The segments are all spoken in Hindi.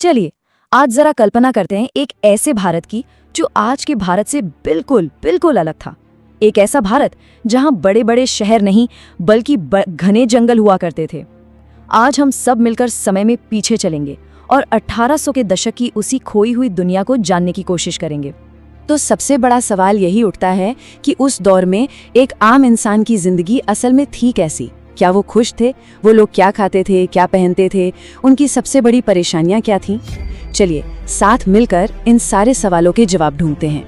चलिए आज जरा कल्पना करते हैं एक ऐसे भारत की जो आज के भारत से बिल्कुल बिल्कुल अलग था। एक ऐसा भारत जहां बड़े बड़े शहर नहीं बल्कि घने जंगल हुआ करते थे। आज हम सब मिलकर समय में पीछे चलेंगे और 1800 के दशक की उसी खोई हुई दुनिया को जानने की कोशिश करेंगे। तो सबसे बड़ा सवाल यही उठता है कि उस दौर में एक आम इंसान की जिंदगी असल में थी कैसी? क्या वो खुश थे? वो लोग क्या खाते थे, क्या पहनते थे? उनकी सबसे बड़ी परेशानियां क्या थीं? चलिए साथ मिलकर इन सारे सवालों के जवाब ढूंढते हैं।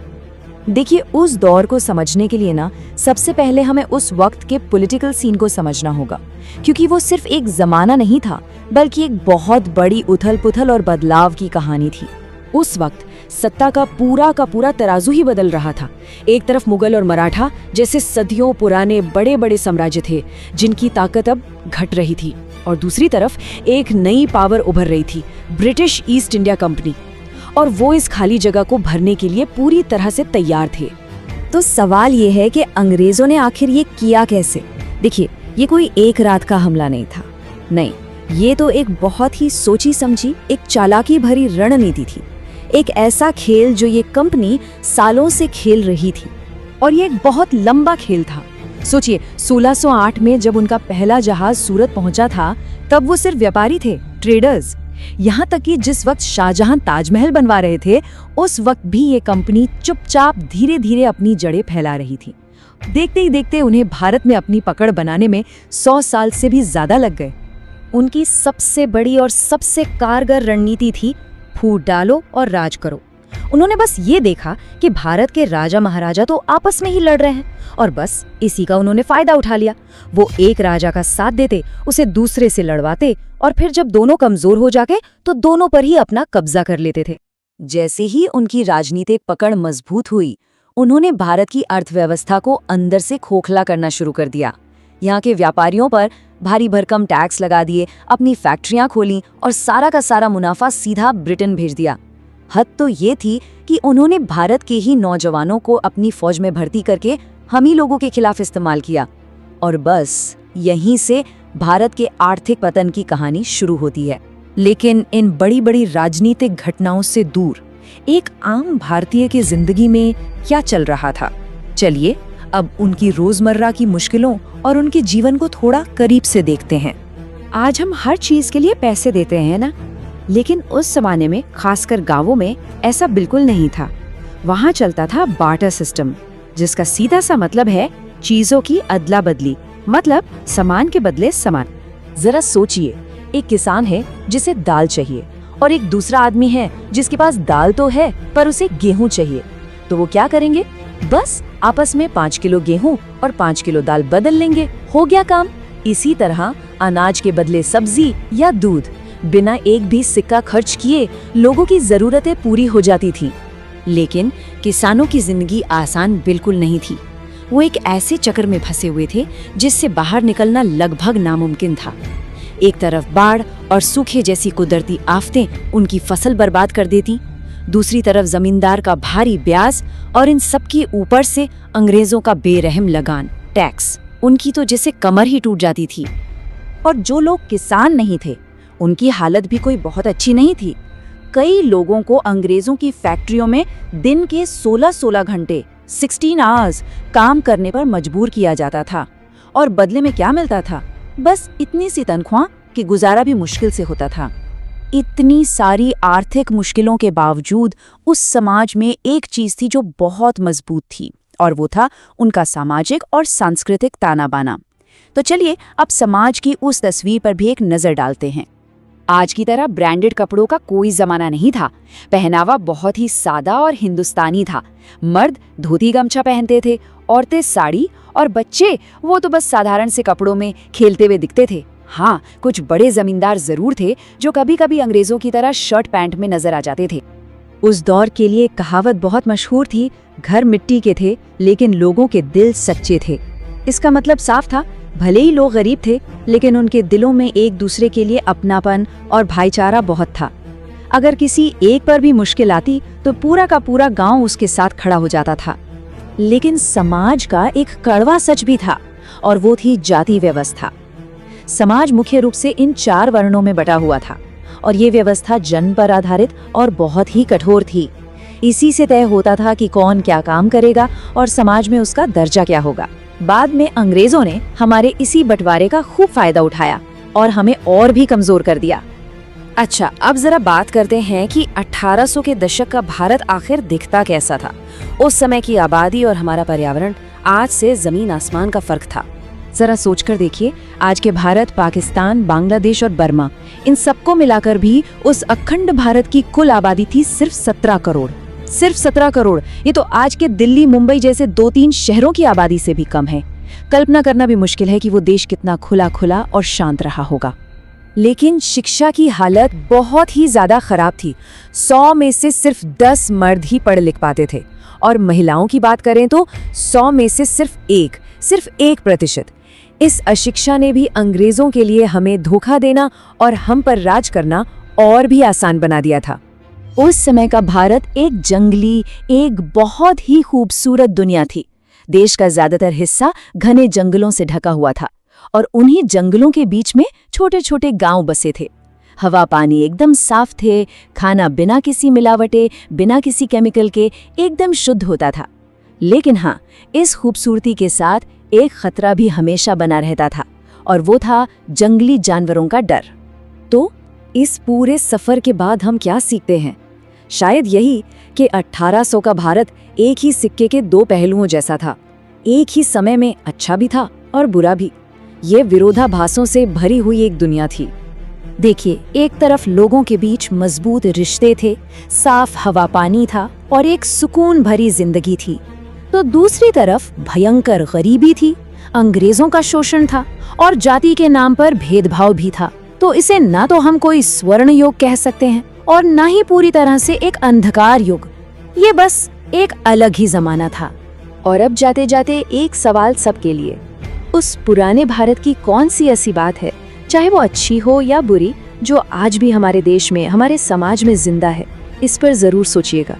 देखिए, उस दौर को समझने के लिए ना सबसे पहले हमें उस वक्त के पॉलिटिकल सीन को समझना होगा, क्योंकि वो सिर्फ एक जमाना नहीं था बल्कि एक बहुत बड़ी उथल-पुथल और बदलाव की कहानी थी। उस वक्त सत्ता का पूरा तराजू ही बदल रहा था। एक तरफ मुगल और मराठा जैसे सदियों पुराने बड़े बड़े साम्राज्य थे जिनकी ताकत अब घट रही थी, और दूसरी तरफ एक नई पावर उभर रही थी, ब्रिटिश ईस्ट इंडिया कंपनी, और वो इस खाली जगह को भरने के लिए पूरी तरह से तैयार थे। तो सवाल ये है कि अंग्रेजों ने आखिर ये किया कैसे? देखिए, ये कोई एक रात का हमला नहीं था, नहीं, ये तो एक बहुत ही सोची समझी, एक चालाकी भरी रणनीति थी। एक ऐसा खेल जो ये कंपनी सालों से खेल रही थी, और ये एक बहुत लंबा खेल था। सोचिए, 1608 में जब उनका पहला जहाज सूरत पहुंचा था तब वो सिर्फ व्यापारी थे, ट्रेडर्स। यहाँ तक कि जिस वक्त शाहजहां ताजमहल बनवा रहे थे उस वक्त भी ये कंपनी चुपचाप धीरे धीरे अपनी जड़ें फैला रही थी। देखते ही देखते उन्हें भारत में अपनी पकड़ बनाने में 100 साल से भी ज्यादा लग गए। उनकी सबसे बड़ी और सबसे कारगर रणनीति थी फूट डालो और राज करो। उन्होंने बस ये देखा कि भारत के राजा महाराजा तो आपस में ही लड़ रहे हैं और बस इसी का उन्होंने फायदा उठा लिया। वो एक राजा का साथ देते, उसे दूसरे से लड़वाते, और फिर जब दोनों कमजोर हो जाते तो दोनों पर ही अपना कब्जा कर लेते थे। जैसे ही उनकी राजनीतिक पकड़ मजबूत हुई, उन्होंने भारत की अर्थव्यवस्था को अंदर से खोखला करना शुरू कर दिया। यहाँ के व्यापारियों पर भारी भरकम टैक्स लगा दिए, अपनी फैक्ट्रियां खोली और सारा का सारा मुनाफा सीधा ब्रिटेन भेज दिया। हद तो ये थी कि उन्होंने भारत के ही नौजवानों को अपनी फौज में भर्ती करके हम ही लोगों के खिलाफ इस्तेमाल किया, और बस यहीं से भारत के आर्थिक पतन की कहानी शुरू होती है। लेकिन इन बड़ी बड़ी राजनीतिक घटनाओं से दूर एक आम भारतीय की जिंदगी में क्या चल रहा था? चलिए अब उनकी रोजमर्रा की मुश्किलों और उनके जीवन को थोड़ा करीब से देखते हैं। आज हम हर चीज के लिए पैसे देते हैं ना, लेकिन उस जमाने में खासकर गांवों में ऐसा बिल्कुल नहीं था। वहां चलता था बार्टर सिस्टम, जिसका सीधा सा मतलब है चीजों की अदला बदली, मतलब सामान के बदले सामान। जरा सोचिए, एक किसान है जिसे दाल चाहिए और एक दूसरा आदमी है जिसके पास दाल तो है पर उसे गेहूं चाहिए, तो वो क्या करेंगे? बस आपस में 5 किलो गेहूं और 5 किलो दाल बदल लेंगे, हो गया काम। इसी तरह अनाज के बदले सब्जी या दूध, बिना एक भी सिक्का खर्च किए लोगों की जरूरतें पूरी हो जाती थी। लेकिन किसानों की जिंदगी आसान बिल्कुल नहीं थी। वो एक ऐसे चक्कर में फंसे हुए थे जिससे बाहर निकलना लगभग नामुमकिन था। एक तरफ बाढ़ और सूखे जैसी कुदरती आफतें उनकी फसल बर्बाद कर देती, दूसरी तरफ जमींदार का भारी ब्याज, और इन सब के ऊपर से अंग्रेजों का बेरहम लगान, टैक्स। उनकी तो जैसे कमर ही टूट जाती थी। और जो लोग किसान नहीं थे उनकी हालत भी कोई बहुत अच्छी नहीं थी। कई लोगों को अंग्रेजों की फैक्ट्रियों में दिन के 16-16 घंटे 16 आवर्स काम करने पर मजबूर किया जाता था, और बदले में क्या मिलता था? बस इतनी सी तनख्वाह कि गुजारा भी मुश्किल से होता था। इतनी सारी आर्थिक मुश्किलों के बावजूद उस समाज में एक चीज थी जो बहुत मजबूत थी, और वो था उनका सामाजिक और सांस्कृतिक ताना बाना। तो चलिए अब समाज की उस तस्वीर पर भी एक नजर डालते हैं। आज की तरह ब्रांडेड कपड़ों का कोई जमाना नहीं था। पहनावा बहुत ही सादा और हिंदुस्तानी था। मर्द धोती गमछा पहनते थे, औरतें साड़ी, और बच्चे वो तो बस साधारण से कपड़ों में खेलते हुए दिखते थे। हाँ, कुछ बड़े जमींदार जरूर थे जो कभी कभी अंग्रेजों की तरह शर्ट पैंट में नजर आ जाते थे। उस दौर के लिए कहावत बहुत मशहूर थी, घर मिट्टी के थे लेकिन लोगों के दिल सच्चे थे। इसका मतलब साफ था, भले ही लोग गरीब थे लेकिन उनके दिलों में एक दूसरे के लिए अपनापन और भाईचारा बहुत था। अगर किसी एक पर भी मुश्किल आती तो पूरा का पूरा गांव उसके साथ खड़ा हो जाता था। लेकिन समाज का एक कड़वा सच भी था, और वो थी जाति व्यवस्था। समाज मुख्य रूप से इन 4 वर्णों में बटा हुआ था, और ये व्यवस्था जन्म पर आधारित और बहुत ही कठोर थी। इसी से तय होता था कि कौन क्या काम करेगा और समाज में उसका दर्जा क्या होगा। बाद में अंग्रेजों ने हमारे इसी बंटवारे का खूब फायदा उठाया और हमें और भी कमजोर कर दिया। अच्छा, अब जरा बात करते हैं कि 1800 के दशक का भारत आखिर दिखता कैसा था। उस समय की आबादी और हमारा पर्यावरण आज से जमीन आसमान का फर्क था। जरा सोचकर देखिए, आज के भारत, पाकिस्तान, बांग्लादेश और बर्मा, इन सबको मिलाकर भी उस अखंड भारत की कुल आबादी थी सिर्फ 17 करोड़। सिर्फ 17 करोड़। ये तो आज के दिल्ली, मुंबई जैसे 2-3 शहरों की आबादी से भी कम है। कल्पना करना भी मुश्किल है कि वो देश कितना खुला खुला और शांत रहा होगा। लेकिन शिक्षा की हालत बहुत ही ज्यादा खराब थी। 100 में से सिर्फ 10 मर्द ही पढ़ लिख पाते थे, और महिलाओं की बात करें तो 100 में से सिर्फ 1%। इस अशिक्षा ने भी अंग्रेजों के लिए हमें धोखा देना और हम पर राज करना और भी आसान बना दिया था। उस समय का भारत एक जंगली, एक बहुत ही खूबसूरत दुनिया थी। देश का ज्यादातर हिस्सा घने जंगलों से ढका हुआ था और उन्हीं जंगलों के बीच में छोटे छोटे गांव बसे थे। हवा पानी एकदम साफ थे, खाना बिना किसी मिलावटे, बिना किसी केमिकल के एकदम शुद्ध होता था। लेकिन हाँ, इस खूबसूरती के साथ एक खतरा भी हमेशा बना रहता था, और वो था जंगली जानवरों का डर। तो इस पूरे सफर के बाद हम क्या सीखते हैं? शायद यही कि 1800 का भारत एक ही सिक्के के 2 पहलुओं जैसा था। एक ही समय में अच्छा भी था और बुरा भी। ये विरोधाभासों से भरी हुई एक दुनिया थी। देखिए, एक तरफ लोगों के बीच मजबूत रिश्ते थे, साफ हवा पानी था और एक सुकून भरी जिंदगी थी, तो दूसरी तरफ भयंकर गरीबी थी, अंग्रेजों का शोषण था और जाति के नाम पर भेदभाव भी था। तो इसे ना तो हम कोई स्वर्ण युग कह सकते हैं और ना ही पूरी तरह से एक अंधकार युग। ये बस एक अलग ही जमाना था। और अब जाते जाते एक सवाल सबके लिए, उस पुराने भारत की कौन सी ऐसी बात है, चाहे वो अच्छी हो या बुरी, जो आज भी हमारे देश में, हमारे समाज में जिंदा है? इस पर जरूर सोचिएगा।